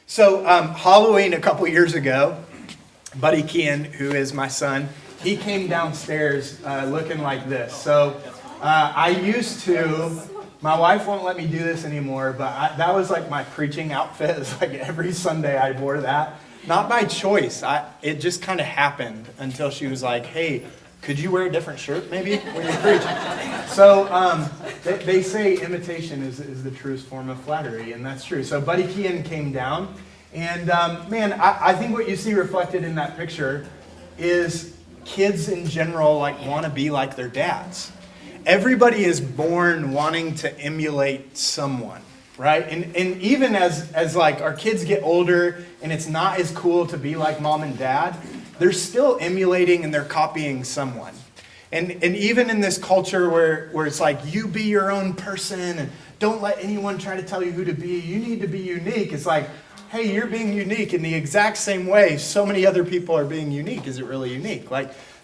So Halloween a couple years ago, Buddy Kean, who is my son, he came downstairs looking like this. So I used to, my wife won't let me do this anymore, but that was like my preaching outfit. It's like every Sunday I wore that. Not by choice. It just kind of happened until she was like, hey, could you wear a different shirt maybe when you preach? So they say imitation is the truest form of flattery, and that's true. So Buddy Kean came down, and man, I think what you see reflected in that picture is kids in general want to be like their dads. Everybody is born wanting to emulate someone, right? And even as our kids get older and it's not as cool to be like mom and dad, they're still emulating and they're copying someone. And even in this culture where it's like, you be your own person and don't let anyone try to tell you who to be. You need to be unique. It's like, hey, you're being unique in the exact same way so many other people are being unique. Is it really unique?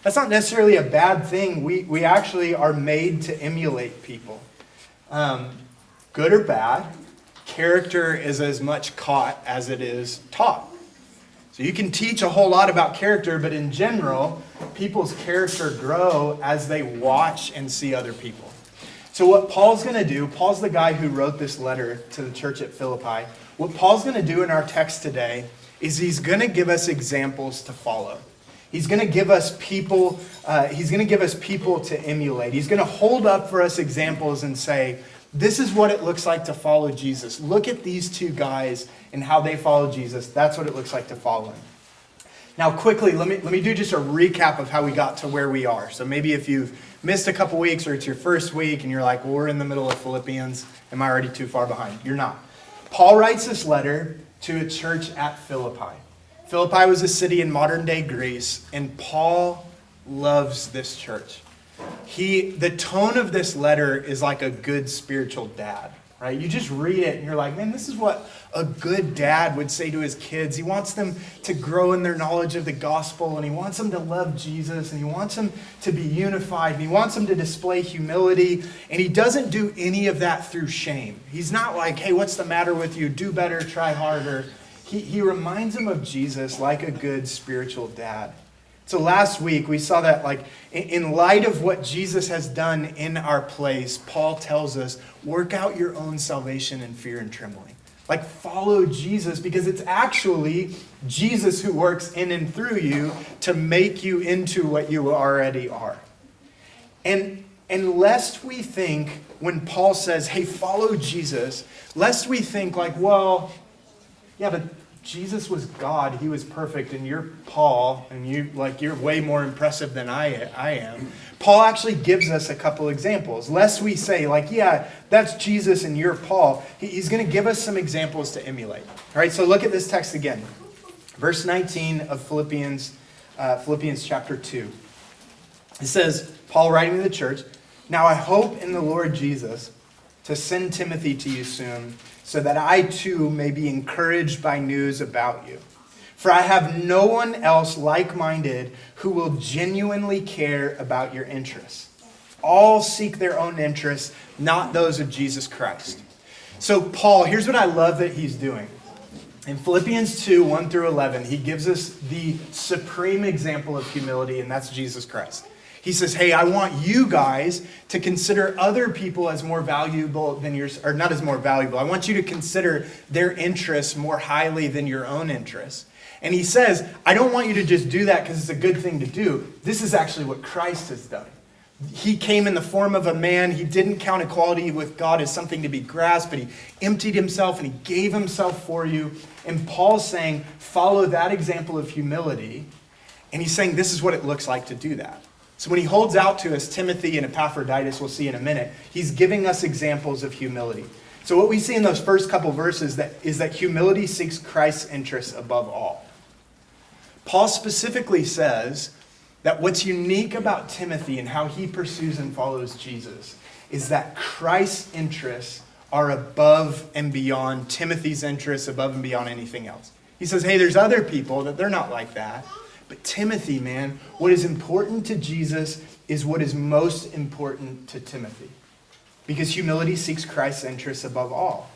That's not necessarily a bad thing. We actually are made to emulate people. Good or bad, character is as much caught as it is taught. So you can teach a whole lot about character, but in general, people's character grow as they watch and see other people. So what Paul's going to do, Paul's the guy who wrote this letter to the church at Philippi. What Paul's going to do in our text today is he's going to give us examples to follow. He's going to give us people. He's going to give us people to emulate. He's going to hold up for us examples and say, this is what it looks like to follow Jesus. Look at these two guys and how they follow Jesus. That's what it looks like to follow him. Now, quickly, let me do just a recap of how we got to where we are. So maybe if you've missed a couple weeks or it's your first week and you're like, well, we're in the middle of Philippians. Am I already too far behind? You're not. Paul writes this letter to a church at Philippi. Philippi was a city in modern-day Greece, and Paul loves this church. The tone of this letter is like a good spiritual dad, right? You just read it and you're like, man, this is what a good dad would say to his kids. He wants them to grow in their knowledge of the gospel, and he wants them to love Jesus, and he wants them to be unified, and he wants them to display humility, and he doesn't do any of that through shame. He's not like, hey, what's the matter with you? Do better, try harder. He reminds them of Jesus like a good spiritual dad. So last week we saw that in light of what Jesus has done in our place, Paul tells us, work out your own salvation in fear and trembling. Follow Jesus, because it's actually Jesus who works in and through you to make you into what you already are. And lest we think, when Paul says, hey, follow Jesus, lest we think well, yeah, but Jesus was God. He was perfect, and you're Paul, and you're way more impressive than I am. Paul actually gives us a couple examples. Lest we say, yeah, that's Jesus and you're Paul. He's going to give us some examples to emulate. All right, so look at this text again. Verse 19 of Philippians chapter 2. It says, Paul writing to the church, now I hope in the Lord Jesus to send Timothy to you soon, so that I too may be encouraged by news about you. For I have no one else like-minded who will genuinely care about your interests. All seek their own interests, not those of Jesus Christ. So Paul, here's what I love that he's doing. In Philippians 2, 1 through 11, he gives us the supreme example of humility, and that's Jesus Christ. He says, hey, I want you guys to consider other people as more valuable than yours, or not as more valuable. I want you to consider their interests more highly than your own interests. And he says, I don't want you to just do that because it's a good thing to do. This is actually what Christ has done. He came in the form of a man. He didn't count equality with God as something to be grasped, but he emptied himself and he gave himself for you. And Paul's saying, follow that example of humility. And he's saying, this is what it looks like to do that. So when he holds out to us Timothy and Epaphroditus, we'll see in a minute, he's giving us examples of humility. So what we see in those first couple verses is that humility seeks Christ's interests above all. Paul specifically says that what's unique about Timothy and how he pursues and follows Jesus is that Christ's interests are above and beyond Timothy's interests, above and beyond anything else. He says, hey, there's other people that they're not like that. But Timothy, man, what is important to Jesus is what is most important to Timothy. Because humility seeks Christ's interests above all.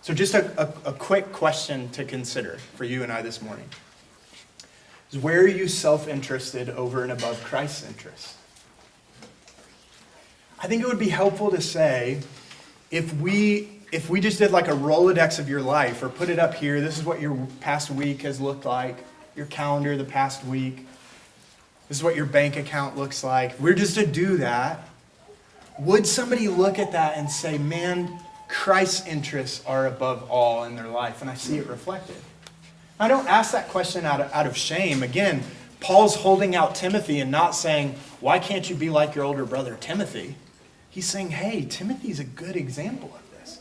So just a quick question to consider for you and I this morning is, where are you self-interested over and above Christ's interests? I think it would be helpful to say, if we just did like a Rolodex of your life, or put it up here, this is what your past week has looked like, your calendar the past week, this is what your bank account looks like. If we're just to do that, would somebody look at that and say, man, Christ's interests are above all in their life, and I see it reflected? I don't ask that question out of shame. Again, Paul's holding out Timothy and not saying, why can't you be like your older brother Timothy? He's saying, hey, Timothy's a good example of this.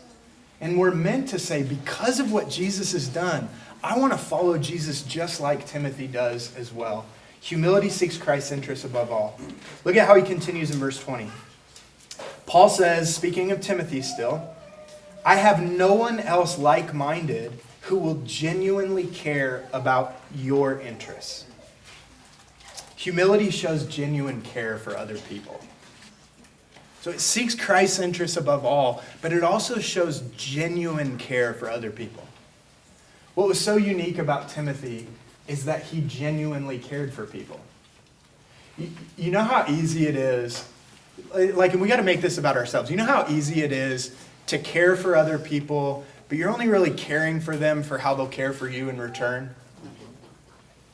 And we're meant to say, because of what Jesus has done, I want to follow Jesus just like Timothy does as well. Humility seeks Christ's interests above all. Look at how he continues in verse 20. Paul says, speaking of Timothy still, I have no one else like-minded who will genuinely care about your interests. Humility shows genuine care for other people. So it seeks Christ's interests above all, but it also shows genuine care for other people. What was so unique about Timothy is that he genuinely cared for people. You know how easy it is, and we got to make this about ourselves. You know how easy it is to care for other people, but you're only really caring for them for how they'll care for you in return?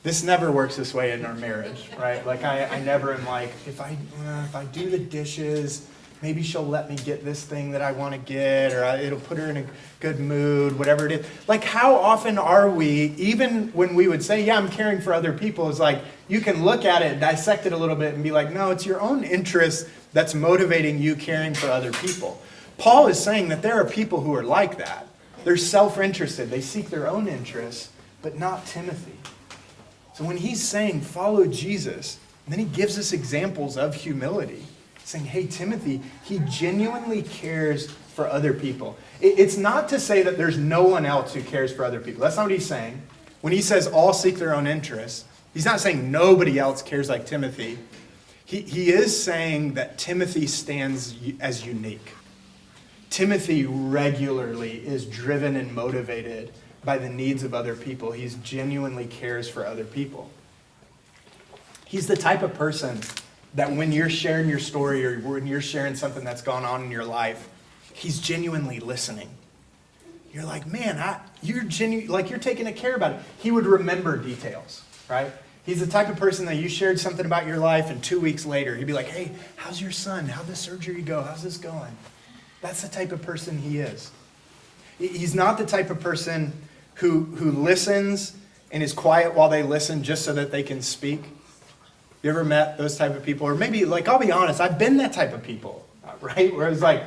This never works this way in our marriage, right? I never am like, if I do the dishes, maybe she'll let me get this thing that I want to get, or it'll put her in a good mood, whatever it is. How often are we, even when we would say, yeah, I'm caring for other people, it's like, you can look at it, dissect it a little bit, and be like, no, it's your own interest that's motivating you caring for other people. Paul is saying that there are people who are like that. They're self-interested. They seek their own interests, but not Timothy. So when he's saying, follow Jesus, and then he gives us examples of humility, saying, hey, Timothy, he genuinely cares for other people. It's not to say that there's no one else who cares for other people. That's not what he's saying. When he says all seek their own interests, he's not saying nobody else cares like Timothy. He is saying that Timothy stands as unique. Timothy regularly is driven and motivated by the needs of other people. He genuinely cares for other people. He's the type of person that when you're sharing your story or when you're sharing something that's gone on in your life, he's genuinely listening. You're like, man, you're taking a care about it. He would remember details, right? He's the type of person that you shared something about your life, and 2 weeks later, he'd be like, hey, how's your son? How'd the surgery go? How's this going? That's the type of person he is. He's not the type of person who listens and is quiet while they listen just so that they can speak. You ever met those type of people? Or maybe, I'll be honest, I've been that type of people, right? Where it's like,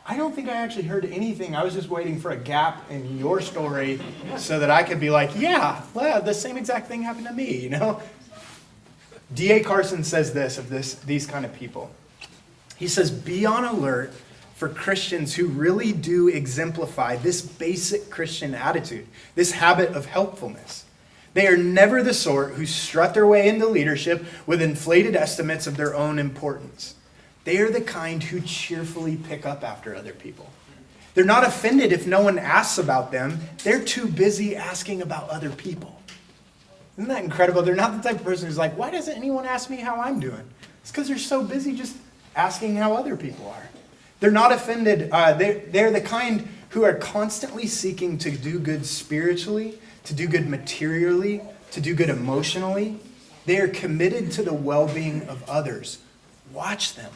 I don't think I actually heard anything. I was just waiting for a gap in your story so that I could be like, yeah, well, the same exact thing happened to me, D.A. Carson says this of these kind of people. He says, be on alert for Christians who really do exemplify this basic Christian attitude, this habit of helpfulness. They are never the sort who strut their way into leadership with inflated estimates of their own importance. They are the kind who cheerfully pick up after other people. They're not offended if no one asks about them. They're too busy asking about other people. Isn't that incredible? They're not the type of person who's like, why doesn't anyone ask me how I'm doing? It's because they're so busy just asking how other people are. They're not offended. They're the kind who are constantly seeking to do good spiritually, to do good materially, to do good emotionally. They are committed to the well-being of others. Watch them.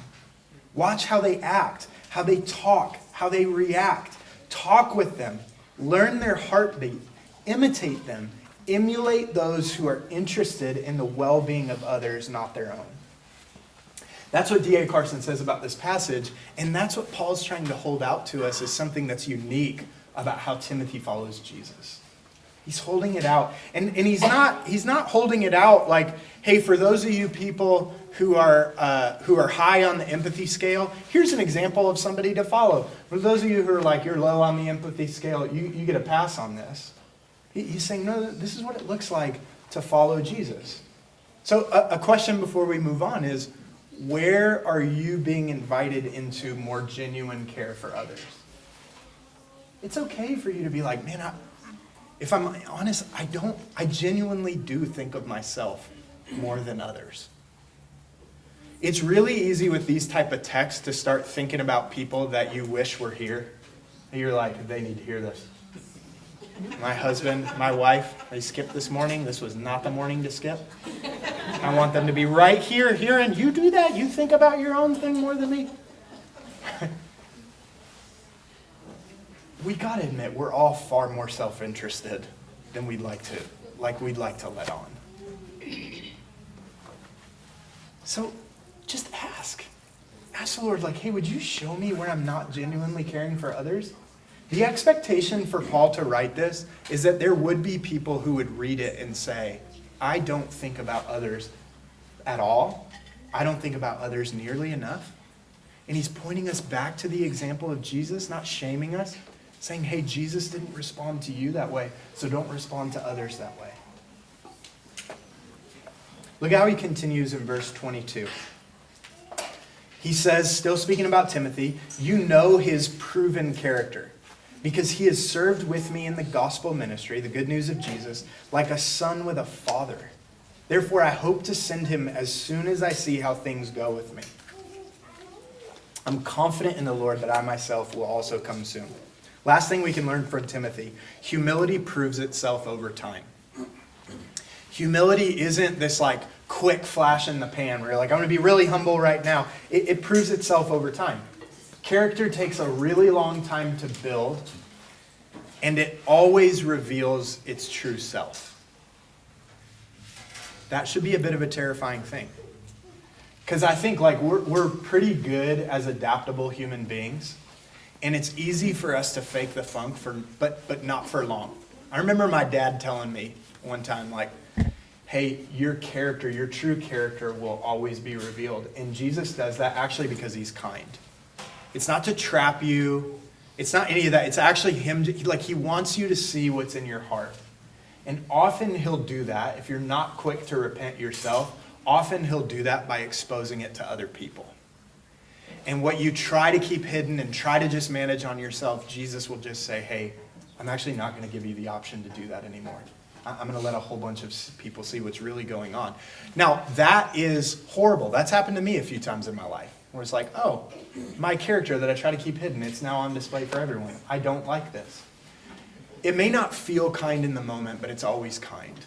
Watch how they act, how they talk, how they react. Talk with them. Learn their heartbeat. Imitate them. Emulate those who are interested in the well-being of others, not their own. That's what D.A. Carson says about this passage, and that's what Paul's trying to hold out to us as something that's unique about how Timothy follows Jesus. He's holding it out, and he's not holding it out like, hey, for those of you people who are high on the empathy scale, here's an example of somebody to follow. For those of you who are like, you're low on the empathy scale, you get a pass on this. He's saying, no, this is what it looks like to follow Jesus. So a question before we move on is, where are you being invited into more genuine care for others? It's okay for you to be like, man, if I'm honest, I genuinely do think of myself more than others. It's really easy with these type of texts to start thinking about people that you wish were here. And you're like, they need to hear this. My husband, my wife, they skipped this morning. This was not the morning to skip. I want them to be right here, and you do that? You think about your own thing more than me? We got to admit, we're all far more self-interested than we'd like to let on. So just ask. Ask the Lord, like, hey, would you show me where I'm not genuinely caring for others? The expectation for Paul to write this is that there would be people who would read it and say, I don't think about others at all. I don't think about others nearly enough. And he's pointing us back to the example of Jesus, not shaming us, saying, hey, Jesus didn't respond to you that way, so don't respond to others that way. Look how he continues in verse 22. He says, still speaking about Timothy, you know his proven character, because he has served with me in the gospel ministry, the good news of Jesus, like a son with a father. Therefore, I hope to send him as soon as I see how things go with me. I'm confident in the Lord that I myself will also come soon. Last thing we can learn from Timothy, humility proves itself over time. Humility isn't this like quick flash in the pan where you're like, I'm going to be really humble right now. It proves itself over time. Character takes a really long time to build, and it always reveals its true self. That should be a bit of a terrifying thing. Because I think like we're pretty good as adaptable human beings, and it's easy for us to fake the funk but not for long. I remember my dad telling me one time, like, hey, your character, your true character will always be revealed. And Jesus does that actually because he's kind. It's not to trap you. It's not any of that. It's actually him, like he wants you to see what's in your heart. And often he'll do that. If you're not quick to repent yourself, often he'll do that by exposing it to other people. And what you try to keep hidden and try to just manage on yourself, Jesus will just say, hey, I'm actually not going to give you the option to do that anymore. I'm going to let a whole bunch of people see what's really going on. Now, that is horrible. That's happened to me a few times in my life, where it's like, oh, my character that I try to keep hidden, it's now on display for everyone. I don't like this. It may not feel kind in the moment, but it's always kind.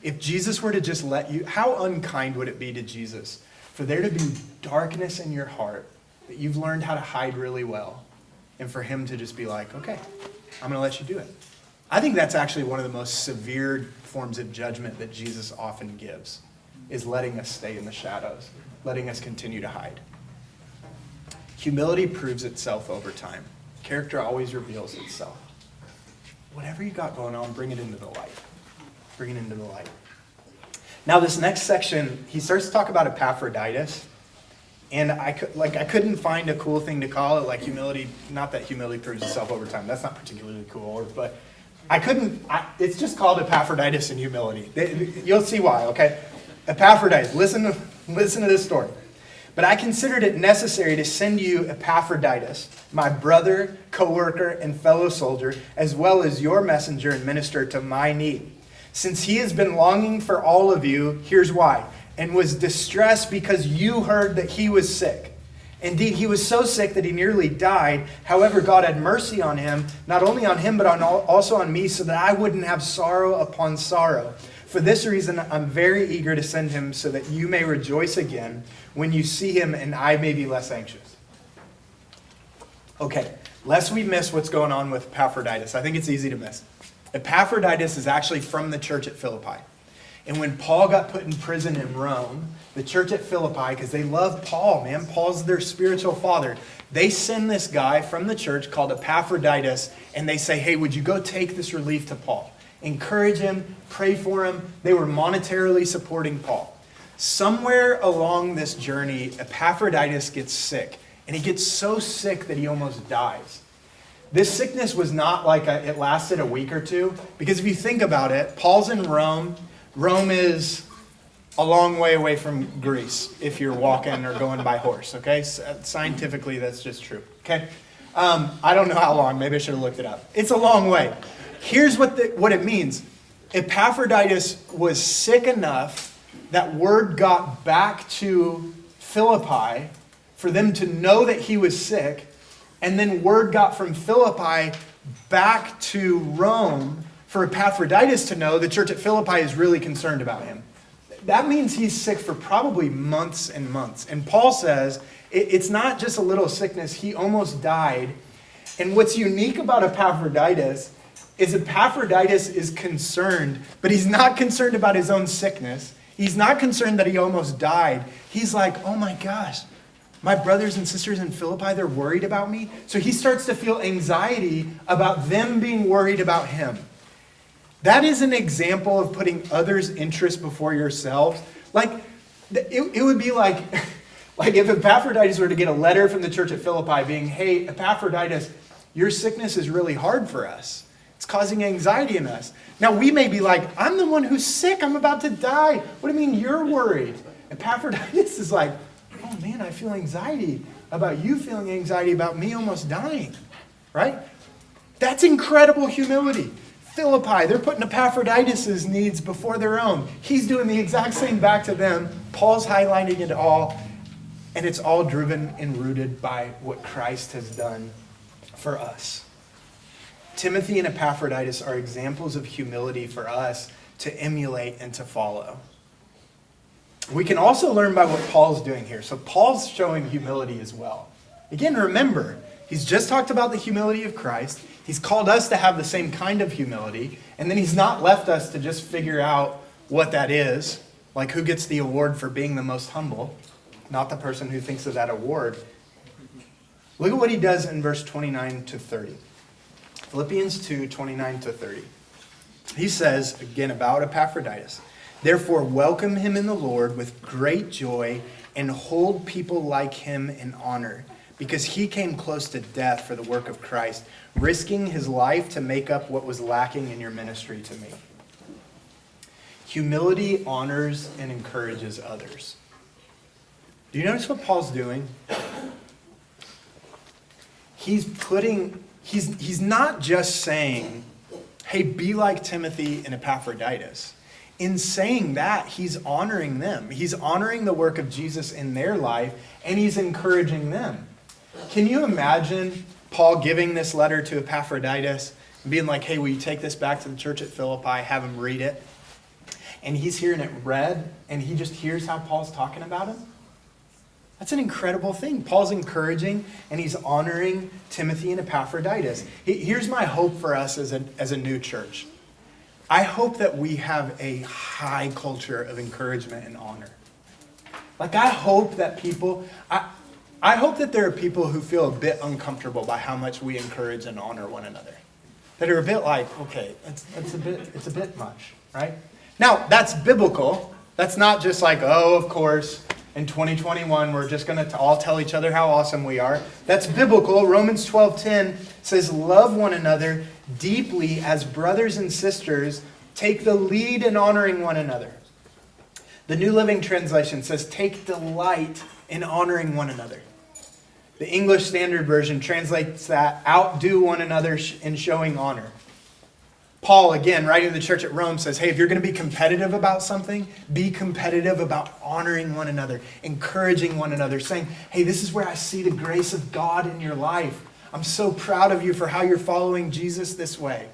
If Jesus were to just let you, how unkind would it be to Jesus for there to be darkness in your heart that you've learned how to hide really well, and for him to just be like, okay, I'm going to let you do it. I think that's actually one of the most severe forms of judgment that Jesus often gives, is letting us stay in the shadows, letting us continue to hide. Humility proves itself over time. Character always reveals itself. Whatever you got going on, bring it into the light. Bring it into the light. Now this next section, he starts to talk about Epaphroditus. And I couldn't find a cool thing to call it, like humility. Not that humility proves itself over time. That's not particularly cool. But it's just called Epaphroditus and humility. You'll see why, okay? Epaphroditus, listen to this story. But I considered it necessary to send you Epaphroditus, my brother, co-worker, and fellow soldier, as well as your messenger and minister to my need. Since he has been longing for all of you, here's why, and was distressed because you heard that he was sick. Indeed, he was so sick that he nearly died. However, God had mercy on him, not only on him, but also on me, so that I wouldn't have sorrow upon sorrow. For this reason, I'm very eager to send him so that you may rejoice again when you see him and I may be less anxious. Okay, lest we miss what's going on with Epaphroditus. I think it's easy to miss. Epaphroditus is actually from the church at Philippi. And when Paul got put in prison in Rome, the church at Philippi, because they love Paul, man, Paul's their spiritual father, they send this guy from the church called Epaphroditus, and they say, hey, would you go take this relief to Paul? Encourage him, pray for him. They were monetarily supporting Paul. Somewhere along this journey, Epaphroditus gets sick, and he gets so sick that he almost dies. This sickness was not like it lasted a week or two, because if you think about it, Paul's in Rome. Rome is a long way away from Greece if you're walking or going by horse, okay? Scientifically, that's just true, okay? I don't know how long. Maybe I should have looked it up. It's a long way. Here's what it means. Epaphroditus was sick enough that word got back to Philippi for them to know that he was sick. And then word got from Philippi back to Rome for Epaphroditus to know the church at Philippi is really concerned about him. That means he's sick for probably months and months. And Paul says it's not just a little sickness. He almost died. And what's unique about Epaphroditus is concerned, but he's not concerned about his own sickness. He's not concerned that he almost died. He's like, oh my gosh, my brothers and sisters in Philippi, they're worried about me. So he starts to feel anxiety about them being worried about him. That is an example of putting others' interests before yourselves. Like, it would be like if Epaphroditus were to get a letter from the church at Philippi being, hey, Epaphroditus, your sickness is really hard for us. It's causing anxiety in us. Now, we may be like, I'm the one who's sick. I'm about to die. What do you mean you're worried? Epaphroditus is like, oh man, I feel anxiety about you feeling anxiety about me almost dying. Right? That's incredible humility. Philippi, they're putting Epaphroditus' needs before their own. He's doing the exact same back to them. Paul's highlighting it all. And it's all driven and rooted by what Christ has done for us. Timothy and Epaphroditus are examples of humility for us to emulate and to follow. We can also learn by what Paul's doing here. So Paul's showing humility as well. Again, remember, he's just talked about the humility of Christ. He's called us to have the same kind of humility. And then he's not left us to just figure out what that is. Like who gets the award for being the most humble. Not the person who thinks of that award. Look at what he does in verse 29 to 30. Philippians 2, 29 to 30. He says, again, about Epaphroditus, therefore welcome him in the Lord with great joy and hold people like him in honor, because he came close to death for the work of Christ, risking his life to make up what was lacking in your ministry to me. Humility honors and encourages others. Do you notice what Paul's doing? He's not just saying, hey, be like Timothy and Epaphroditus. In saying that, he's honoring them. He's honoring the work of Jesus in their life, and he's encouraging them. Can you imagine Paul giving this letter to Epaphroditus and being like, hey, will you take this back to the church at Philippi, have him read it? And he's hearing it read, and he just hears how Paul's talking about him? That's an incredible thing. Paul's encouraging and he's honoring Timothy and Epaphroditus. Here's my hope for us as a new church. I hope that we have a high culture of encouragement and honor. Like I hope that I hope that there are people who feel a bit uncomfortable by how much we encourage and honor one another. That are a bit like, okay, it's a bit much, right? Now, that's biblical. That's not just like, oh, of course, in 2021, we're just going to all tell each other how awesome we are. That's biblical. Romans 12:10 says, love one another deeply as brothers and sisters. Take the lead in honoring one another. The New Living Translation says, take delight in honoring one another. The English Standard Version translates that, outdo one another in showing honor. Paul, again, writing to the church at Rome, says, hey, if you're going to be competitive about something, be competitive about honoring one another, encouraging one another, saying, hey, this is where I see the grace of God in your life. I'm so proud of you for how you're following Jesus this way.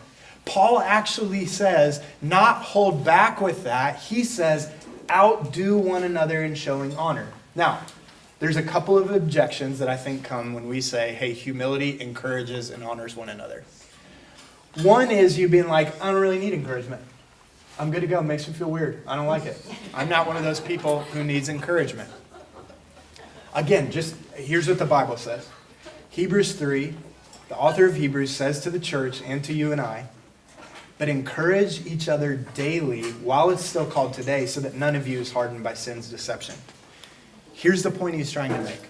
Paul actually says, not hold back with that. He says, outdo one another in showing honor. Now, there's a couple of objections that I think come when we say, hey, humility encourages and honors one another. One is you being like, I don't really need encouragement. I'm good to go. It makes me feel weird. I don't like it. I'm not one of those people who needs encouragement. Again, just here's what the Bible says. Hebrews 3, the author of Hebrews says to the church and to you and I, but encourage each other daily while it's still called today, so that none of you is hardened by sin's deception. Here's the point he's trying to make.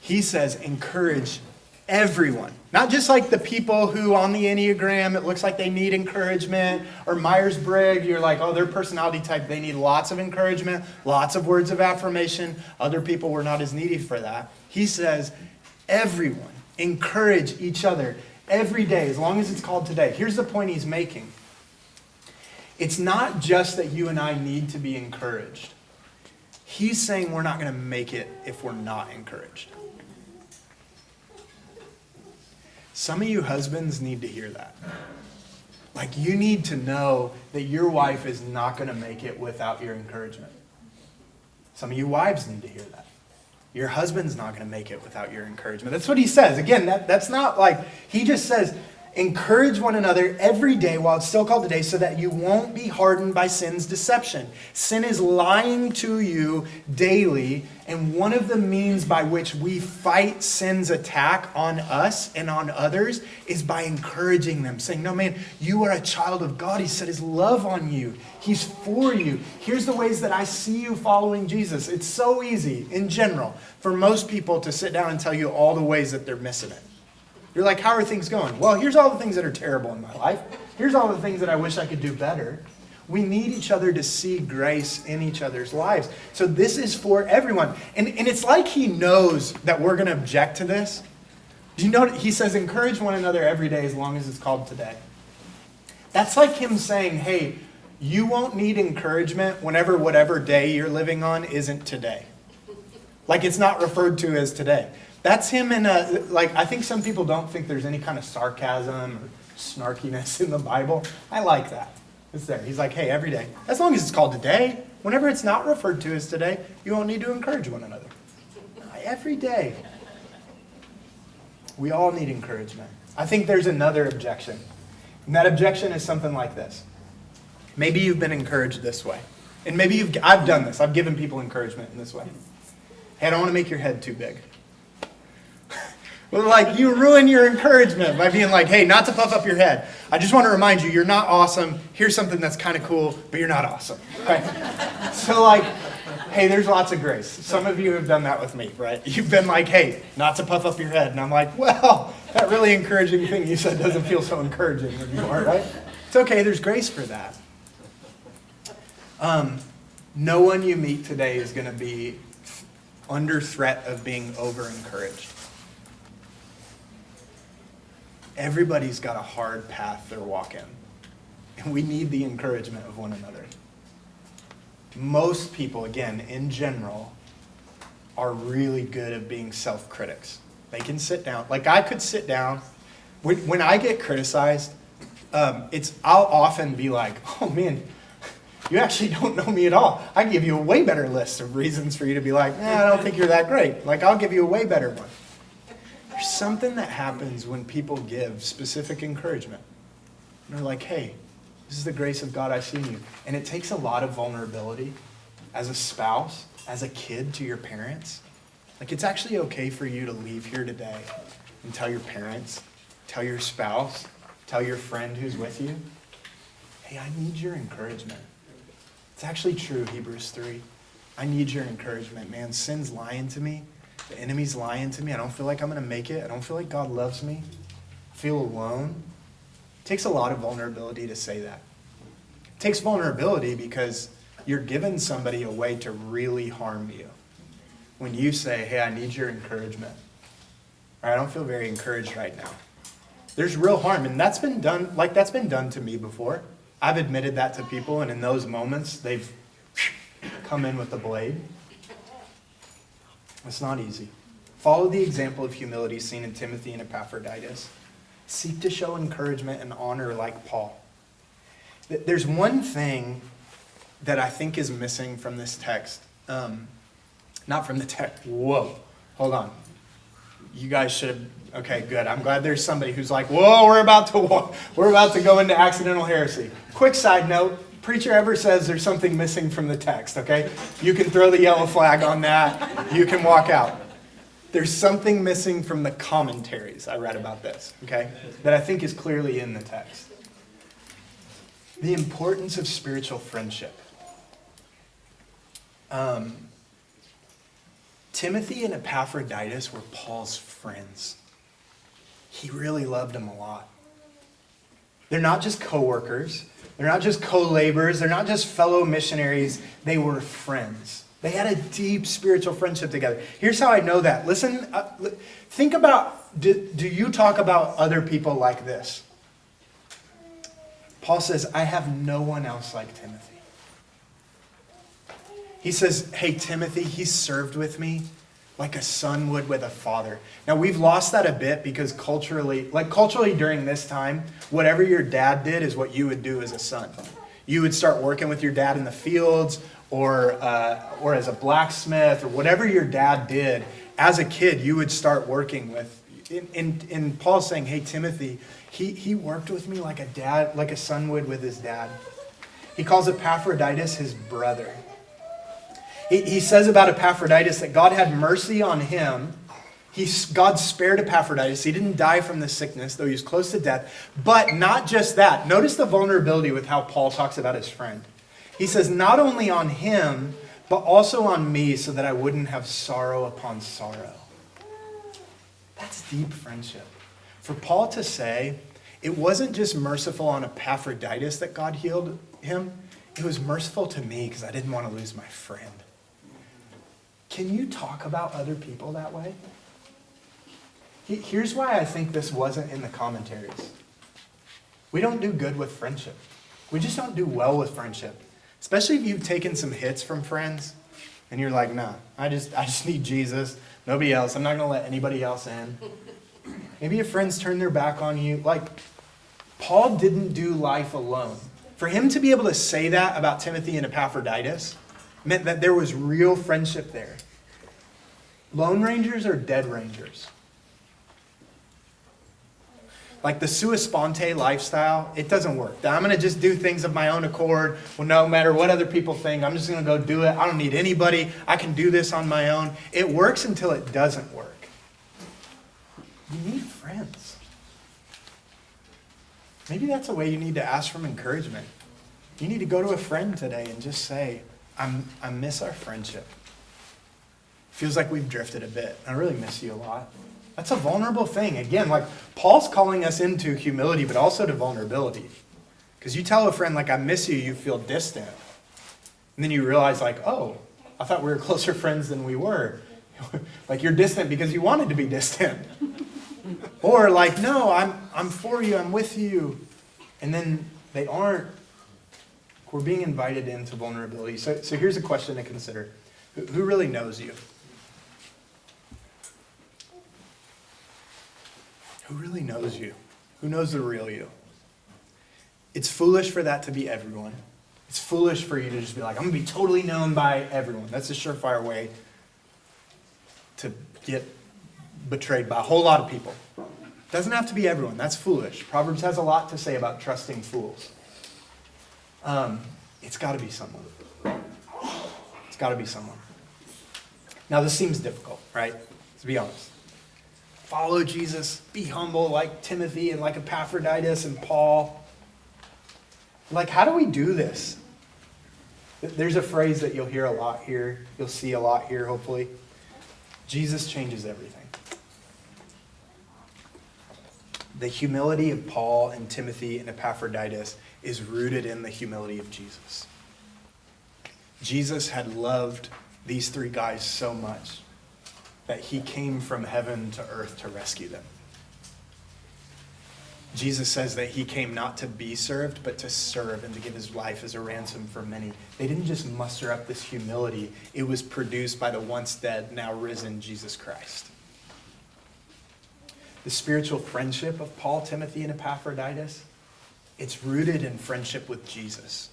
He says encourage everyone. Not just like the people who on the Enneagram, it looks like they need encouragement, or Myers-Briggs, you're like, oh, their personality type, they need lots of encouragement, lots of words of affirmation. Other people were not as needy for that. He says everyone. Encourage each other every day, as long as it's called today. Here's the point he's making. It's not just that you and I need to be encouraged. He's saying we're not going to make it if we're not encouraged. Some of you husbands need to hear that. Like, you need to know that your wife is not going to make it without your encouragement. Some of you wives need to hear that. Your husband's not going to make it without your encouragement. That's what he says. Again, that's not like, he just says, encourage one another every day while it's still called today so that you won't be hardened by sin's deception. Sin is lying to you daily, and one of the means by which we fight sin's attack on us and on others is by encouraging them, saying, no, man, you are a child of God. He set his love on you. He's for you. Here's the ways that I see you following Jesus. It's so easy, in general, for most people to sit down and tell you all the ways that they're missing it. You're like, how are things going? Well, here's all the things that are terrible in my life. Here's all the things that I wish I could do better. We need each other to see grace in each other's lives. So this is for everyone. And it's like he knows that we're going to object to this. Do you know, he says, encourage one another every day as long as it's called today. That's like him saying, hey, you won't need encouragement whenever whatever day you're living on isn't today. Like, it's not referred to as today. That's him in a, like, I think some people don't think there's any kind of sarcasm or snarkiness in the Bible. I like that. It's there. He's like, hey, every day, as long as it's called today, whenever it's not referred to as today, you won't need to encourage one another. Every day. We all need encouragement. I think there's another objection. And that objection is something like this. Maybe you've been encouraged this way. And maybe I've done this. I've given people encouragement in this way. Hey, I don't want to make your head too big. Well, like, you ruin your encouragement by being like, hey, not to puff up your head. I just want to remind you, you're not awesome. Here's something that's kind of cool, but you're not awesome. Right? So, like, hey, there's lots of grace. Some of you have done that with me, right? You've been like, hey, not to puff up your head. And I'm like, well, that really encouraging thing you said doesn't feel so encouraging anymore, right? It's okay. There's grace for that. No one you meet today is going to be under threat of being over-encouraged. Everybody's got a hard path they're walking, and we need the encouragement of one another. Most people, again, in general, are really good at being self-critics. They can sit down. Like, I could sit down. When I get criticized, I'll often be like, oh, man, you actually don't know me at all. I can give you a way better list of reasons for you to be like, I don't think you're that great. Like, I'll give you a way better one. There's something that happens when people give specific encouragement. And they're like, hey, this is the grace of God I see in you. And it takes a lot of vulnerability as a spouse, as a kid to your parents. Like, it's actually okay for you to leave here today and tell your parents, tell your spouse, tell your friend who's with you, hey, I need your encouragement. It's actually true, Hebrews 3. I need your encouragement, man. Sin's lying to me. The enemy's lying to me. I don't feel like I'm going to make it. I don't feel like God loves me. I feel alone. It takes a lot of vulnerability to say that. It takes vulnerability because you're giving somebody a way to really harm you. When you say, hey, I need your encouragement. Or I don't feel very encouraged right now. There's real harm. And that's been done to me before. I've admitted that to people, and in those moments, they've come in with a blade. It's not easy. Follow the example of humility seen in Timothy and Epaphroditus. Seek to show encouragement and honor like Paul. There's one thing that I think is missing from this text. Not from the text. Whoa. Hold on. You guys should have... Okay, good. I'm glad there's somebody who's like, whoa, we're about to go into accidental heresy. Quick side note. Preacher ever says there's something missing from the text, okay? You can throw the yellow flag on that. You can walk out. There's something missing from the commentaries I read about this, okay? That I think is clearly in the text. The importance of spiritual friendship. Timothy and Epaphroditus were Paul's friends. He really loved them a lot. They're not just co-workers. They're not just co-laborers. They're not just fellow missionaries. They were friends. They had a deep spiritual friendship together. Here's how I know that. Listen, think about Do you talk about other people like this? Paul says, I have no one else like Timothy. He says, hey, Timothy, he served with me like a son would with a father. Now, we've lost that a bit because culturally during this time, whatever your dad did is what you would do as a son. You would start working with your dad in the fields or as a blacksmith or whatever your dad did. As a kid, you would start working with. In Paul's saying, hey, Timothy, he worked with me like a son would with his dad. He calls Epaphroditus his brother. He says about Epaphroditus that God had mercy on him. God spared Epaphroditus. He didn't die from the sickness, though he was close to death. But not just that. Notice the vulnerability with how Paul talks about his friend. He says, not only on him, but also on me, so that I wouldn't have sorrow upon sorrow. That's deep friendship. For Paul to say, it wasn't just merciful on Epaphroditus that God healed him. It was merciful to me because I didn't want to lose my friend. Can you talk about other people that way? Here's why I think this wasn't in the commentaries. We don't do good with friendship. We just don't do well with friendship. Especially if you've taken some hits from friends and you're like, nah, I just need Jesus. Nobody else. I'm not going to let anybody else in. Maybe your friends turn their back on you. Like, Paul didn't do life alone. For him to be able to say that about Timothy and Epaphroditus meant that there was real friendship there. Lone rangers are dead rangers. Like the sua sponte lifestyle, it doesn't work. I'm going to just do things of my own accord. Well, no matter what other people think, I'm just going to go do it. I don't need anybody. I can do this on my own. It works until it doesn't work. You need friends. Maybe that's a way you need to ask for encouragement. You need to go to a friend today and just say, I miss our friendship. Feels like we've drifted a bit. I really miss you a lot. That's a vulnerable thing. Again, like Paul's calling us into humility, but also to vulnerability. Because you tell a friend, like, I miss you, you feel distant. And then you realize, like, oh, I thought we were closer friends than we were. Like, you're distant because you wanted to be distant. Or like, no, I'm for you, I'm with you. And then they aren't. We're being invited into vulnerability. So here's a question to consider. Who really knows you? Who really knows you? Who knows the real you? It's foolish for that to be everyone. It's foolish for you to just be like, I'm going to be totally known by everyone. That's a surefire way to get betrayed by a whole lot of people. It doesn't have to be everyone. That's foolish. Proverbs has a lot to say about trusting fools. It's got to be someone. It's got to be someone. Now, this seems difficult, right? To be honest. Follow Jesus, be humble like Timothy and like Epaphroditus and Paul. Like, how do we do this? There's a phrase that you'll hear a lot here. You'll see a lot here, hopefully. Jesus changes everything. The humility of Paul and Timothy and Epaphroditus is rooted in the humility of Jesus. Jesus had loved these three guys so much that he came from heaven to earth to rescue them. Jesus says that he came not to be served, but to serve and to give his life as a ransom for many. They didn't just muster up this humility. It was produced by the once dead, now risen Jesus Christ. The spiritual friendship of Paul, Timothy, and Epaphroditus, it's rooted in friendship with Jesus.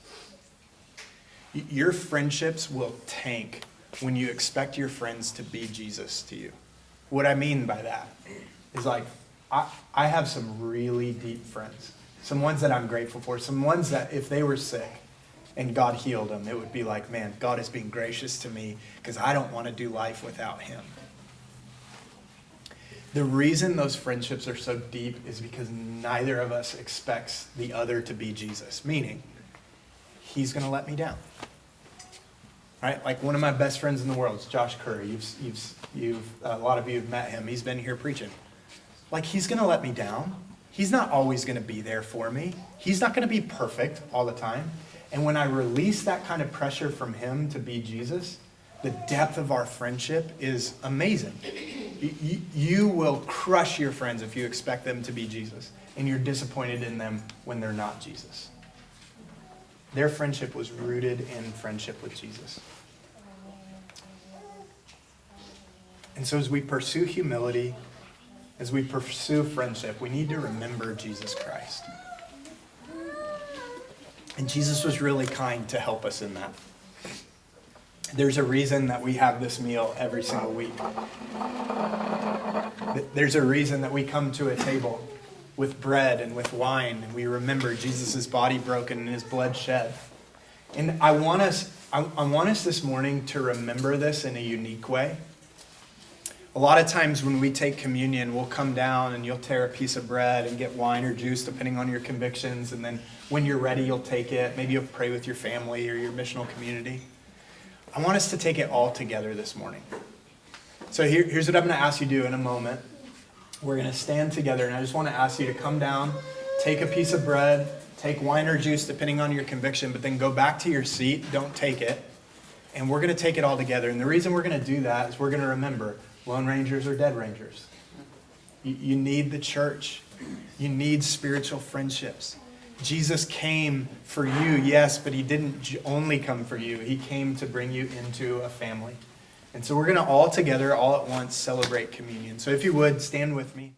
Your friendships will tank when you expect your friends to be Jesus to you. What I mean by that is like, I have some really deep friends. Some ones that I'm grateful for. Some ones that if they were sick and God healed them, it would be like, man, God is being gracious to me because I don't want to do life without him. The reason those friendships are so deep is because neither of us expects the other to be Jesus. Meaning, he's going to let me down. Right? Like one of my best friends in the world is Josh Curry. A lot of you have met him. He's been here preaching. Like, he's going to let me down. He's not always going to be there for me. He's not going to be perfect all the time. And when I release that kind of pressure from him to be Jesus, the depth of our friendship is amazing. You will crush your friends if you expect them to be Jesus, and you're disappointed in them when they're not Jesus. Their friendship was rooted in friendship with Jesus. And so as we pursue humility, as we pursue friendship, we need to remember Jesus Christ. And Jesus was really kind to help us in that. There's a reason that we have this meal every single week. There's a reason that we come to a table with bread and with wine, and we remember Jesus' body broken and his blood shed. And I want us this morning to remember this in a unique way. A lot of times when we take communion, we'll come down and you'll tear a piece of bread and get wine or juice, depending on your convictions. And then when you're ready, you'll take it. Maybe you'll pray with your family or your missional community. I want us to take it all together this morning. So here's what I'm going to ask you to do in a moment. We're going to stand together, and I just want to ask you to come down, take a piece of bread, take wine or juice, depending on your conviction, but then go back to your seat. Don't take it. And we're going to take it all together. And the reason we're going to do that is we're going to remember Lone Rangers are dead Rangers. You need the church. You need spiritual friendships. Jesus came for you, yes, but he didn't only come for you. He came to bring you into a family. And so we're going to all together, all at once, celebrate communion. So if you would, stand with me.